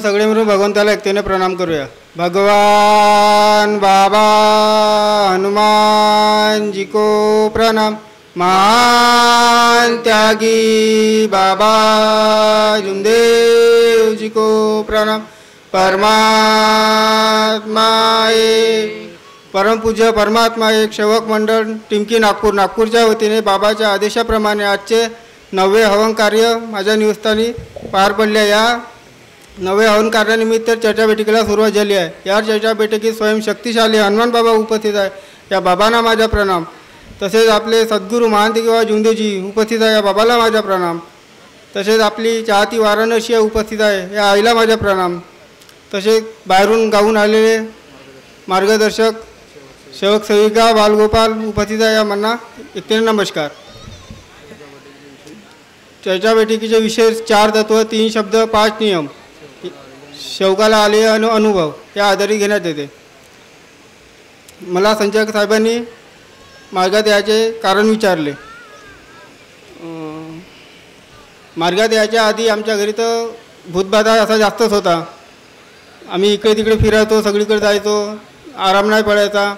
सगळे मिळून भगवंताला एकतेने प्रणाम करूया. भगवान बाबा हनुमान जी को प्रणाम. महान त्यागी बाबा जुमदेव जी को प्रणाम. परमात्मा एक परमपूज्य परमात्मा एक सेवक मंडळ टिमकी नागपूरच्या वतीने बाबाच्या आदेशाप्रमाणे आजचे 9वे हवन कार्य माझ्या निवासस्थानी पार पडले. या 9वे हवन कार्यानिमित्त चर्चा बैठकीला सुरुवात झाली आहे. या चर्चा बैठकीत स्वयंशक्तिशाली हनुमान बाबा उपस्थित आहे. या बाबांना माझा प्रणाम. तसेच आपले सद्गुरू महंत किंवा जुमदेवजी उपस्थित आहे. या बाबाला माझा प्रणाम. तसेच आपली चाहती वाराणसी उपस्थित आहे. या आईला माझा प्रणाम. तसेच बाहेरून गाऊन आलेले मार्गदर्शक सेवक सेविका बालगोपाल उपस्थित आहे. या मन्ना एकतेने नमस्कार. चर्चा बैठकीचे विषय 4 तत्व 3 शब्द 5 नियम सेवकाला आले अनुभव या आधारे घेण्यात येते. मला संचालक साहेबांनी मार्गात यायचे कारण विचारले. मार्गात यायच्या आधी आमच्या घरी तर भूतबाधा असा जास्तच होता. आम्ही इकडे तिकडे फिरायचो, सगळीकडे जायचो, आराम नाही पडायचा.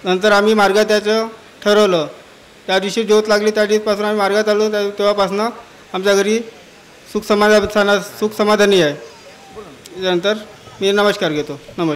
नंतर आम्ही मार्गात यायचं ठरवलं. त्या दिवशी ज्योत लागली त्या दिवसापासून आम्ही मार्गात आलो. तेव्हापासून आमच्या घरी सुख समाधानी आहे. त्यानंतर मी नमस्कार घेतो. नमस्कार.